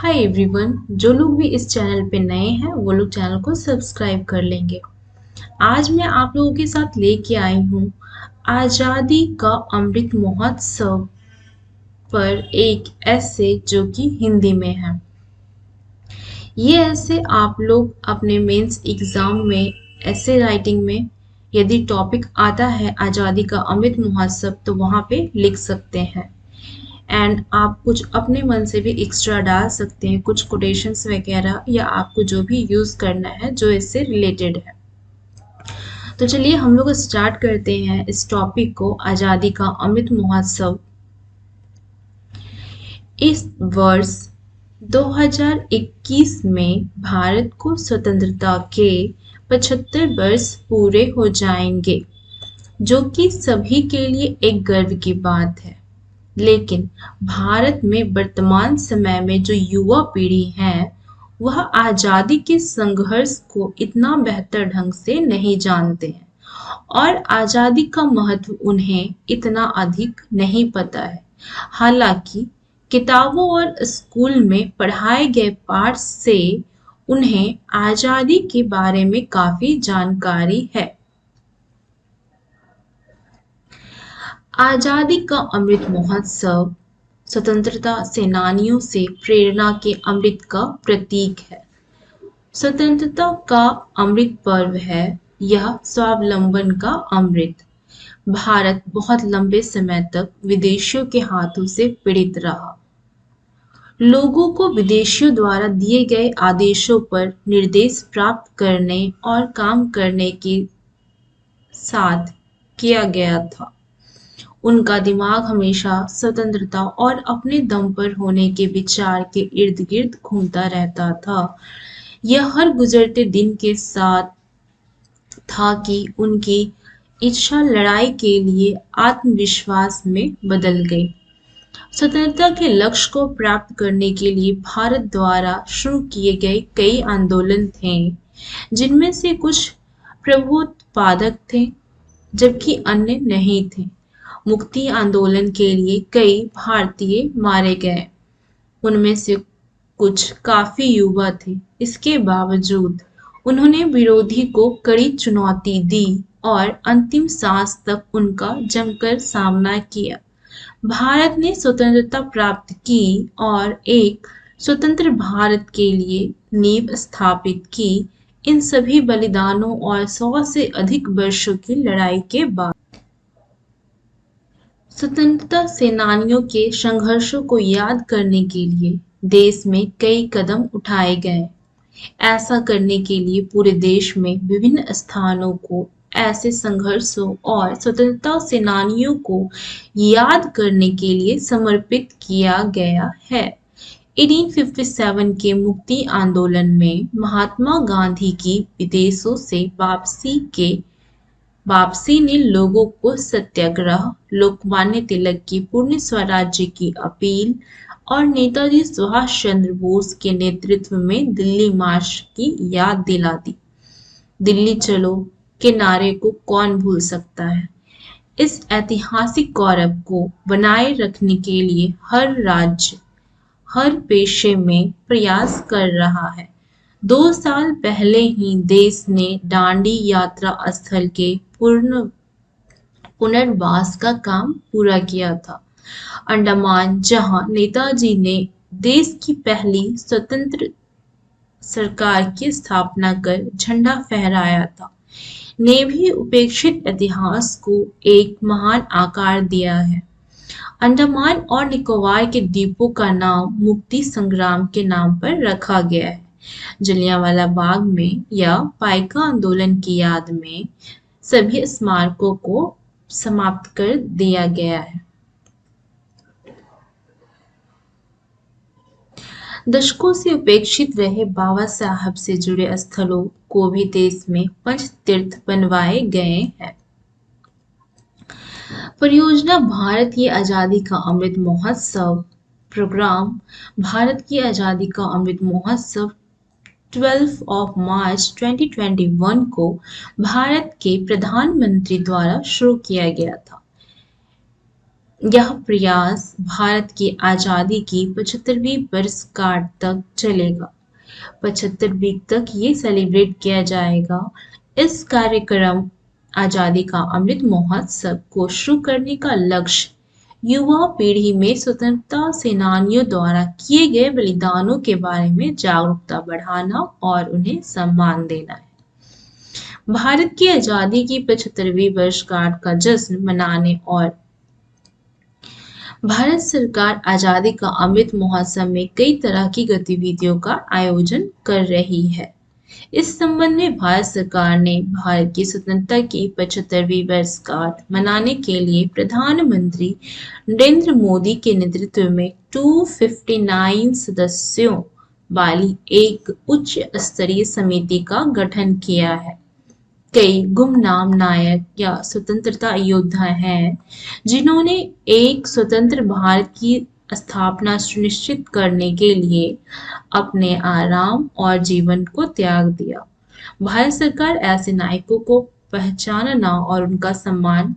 Hi everyone, जो लोग भी इस चैनल पे नए हैं वो लोग चैनल को सब्सक्राइब कर लेंगे। आज मैं आप लोगों के साथ लेके आई हूँ आज़ादी का अमृत महोत्सव पर एक ऐसे जो कि हिंदी में है। ये ऐसे आप लोग अपने मेंस एग्जाम में ऐसे राइटिंग में यदि टॉपिक आता है आज़ादी का अमृत महोत्सव तो वहाँ पे लिख सकते हैं। एंड आप कुछ अपने मन से भी एक्स्ट्रा डाल सकते हैं, कुछ कोटेशंस वगैरह या आपको जो भी यूज़ करना है जो इससे रिलेटेड है। तो चलिए हम लोग स्टार्ट करते हैं इस टॉपिक को, आज़ादी का अमृत महोत्सव। इस वर्ष 2021 में भारत को स्वतंत्रता के 75 वर्ष पूरे हो जाएंगे, जो कि सभी के लिए एक गर्व की बात है। लेकिन भारत में वर्तमान समय में जो युवा पीढ़ी है वह आज़ादी के संघर्ष को इतना बेहतर ढंग से नहीं जानते हैं और आज़ादी का महत्व उन्हें इतना अधिक नहीं पता है। हालांकि किताबों और स्कूल में पढ़ाए गए पाठ से उन्हें आज़ादी के बारे में काफ़ी जानकारी है। आज़ादी का अमृत महोत्सव स्वतंत्रता सेनानियों से प्रेरणा के अमृत का प्रतीक है। स्वतंत्रता का अमृत पर्व है यह स्वावलंबन का अमृत। भारत बहुत लंबे समय तक विदेशियों के हाथों से पीड़ित रहा। लोगों को विदेशियों द्वारा दिए गए आदेशों पर निर्देश प्राप्त करने और काम करने के साथ किया गया था। उनका दिमाग हमेशा स्वतंत्रता और अपने दम पर होने के विचार के इर्द गिर्द घूमता रहता था। यह हर गुजरते दिन के साथ था कि उनकी इच्छा लड़ाई के लिए आत्मविश्वास में बदल गई। स्वतंत्रता के लक्ष्य को प्राप्त करने के लिए भारत द्वारा शुरू किए गए कई आंदोलन थे, जिनमें से कुछ प्रभुत्पादक थे जबकि अन्य नहीं थे। मुक्ति आंदोलन के लिए कई भारतीय मारे गए, उनमें से कुछ काफी युवा थे। इसके बावजूद उन्होंने विरोधी को कड़ी चुनौती दी और अंतिम सांस तक उनका जमकर सामना किया। भारत ने स्वतंत्रता प्राप्त की और एक स्वतंत्र भारत के लिए नींव स्थापित की। इन सभी बलिदानों और 100 से अधिक वर्षों की लड़ाई के बाद स्वतंत्रता सेनानियों के संघर्षों को याद करने के लिए देश में कई कदम उठाए गए। ऐसा करने के लिए पूरे देश में विभिन्न स्थानों को ऐसे संघर्षों और स्वतंत्रता सेनानियों को याद करने के लिए समर्पित किया गया है। 1857 के मुक्ति आंदोलन में महात्मा गांधी की विदेशों से वापसी ने लोगों को सत्याग्रह, लोकमान्य तिलक की पूर्ण स्वराज्य की अपील और नेताजी सुभाष चंद्र बोस के नेतृत्व में दिल्ली मार्च की याद दिला दी। दिल्ली चलो के नारे को कौन भूल सकता है। इस ऐतिहासिक गौरव को बनाए रखने के लिए हर राज्य हर पेशे में प्रयास कर रहा है। 2 साल पहले ही देश ने दांडी यात्रा स्थल के पुनर्वास का काम पूरा किया था। अंडमान, जहां नेताजी ने देश की पहली स्वतंत्र सरकार की स्थापना कर झंडा फहराया था, ने भी उपेक्षित इतिहास को एक महान आकार दिया है। अंडमान और निकोबार के द्वीपों का नाम मुक्ति संग्राम के नाम पर रखा गया है। जलियांवाला बाग में या पाइका आंदोलन की याद में सभी स्मारकों को समाप्त कर दिया गया है। दशकों से उपेक्षित रहे बाबा साहब से जुड़े स्थलों को भी देश में पंच तीर्थ बनवाए गए हैं। परियोजना भारत की आज़ादी का अमृत महोत्सव प्रोग्राम भारत की आज़ादी का अमृत महोत्सव 12 मार्च 2021 को भारत के प्रधानमंत्री द्वारा शुरू किया गया था। यह प्रयास भारत की आज़ादी की 75वीं वर्षगांठ तक चलेगा। 75वीं तक ये सेलिब्रेट किया जाएगा। इस कार्यक्रम आज़ादी का अमृत महोत्सव को शुरू करने का लक्ष्य युवा पीढ़ी में स्वतंत्रता सेनानियों द्वारा किए गए बलिदानों के बारे में जागरूकता बढ़ाना और उन्हें सम्मान देना है। भारत की आज़ादी की 75वीं वर्षगांठ का जश्न मनाने और भारत सरकार आज़ादी का अमृत महोत्सव में कई तरह की गतिविधियों का आयोजन कर रही है। इस संबंध में भारत सरकार ने भारत की स्वतंत्रता की 75वीं वर्षगांठ मनाने के लिए प्रधानमंत्री नरेंद्र मोदी के नेतृत्व में 259 सदस्यों वाली एक उच्च स्तरीय समिति का गठन किया है। कई गुमनाम नायक या स्वतंत्रता योद्धा हैं जिन्होंने एक स्वतंत्र भारत की स्थापना सुनिश्चित करने के लिए अपने आराम और जीवन को त्याग दिया। भारत सरकार ऐसे नायकों को पहचानना और उनका सम्मान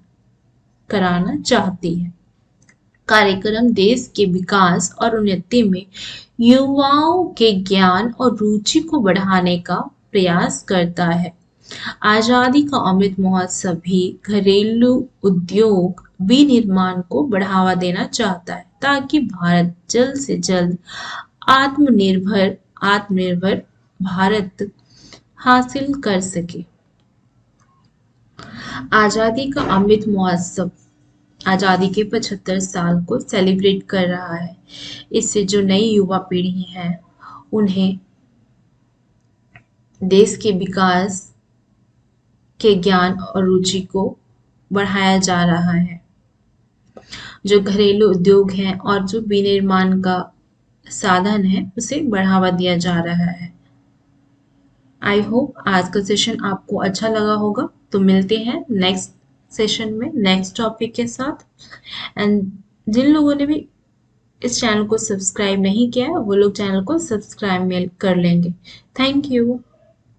कराना चाहती है। कार्यक्रम देश के विकास और उन्नति में युवाओं के ज्ञान और रुचि को बढ़ाने का प्रयास करता है। आजादी का अमृत महोत्सव भी घरेलू उद्योग विनिर्माण को बढ़ावा देना चाहता है ताकि भारत जल्द से जल्द आत्मनिर्भर भारत हासिल कर सके। आजादी का अमृत महोत्सव आजादी के 75 साल को सेलिब्रेट कर रहा है। इससे जो नई युवा पीढ़ी है उन्हें देश के विकास के ज्ञान और रुचि को बढ़ाया जा रहा है। जो घरेलू उद्योग हैं और जो विनिर्माण का साधन है उसे बढ़ावा दिया जा रहा है। आई होप आज का सेशन आपको अच्छा लगा होगा। तो मिलते हैं नेक्स्ट सेशन में नेक्स्ट टॉपिक के साथ। एंड जिन लोगों ने भी इस चैनल को सब्सक्राइब नहीं किया है वो लोग चैनल को सब्सक्राइब कर लेंगे। Thank you.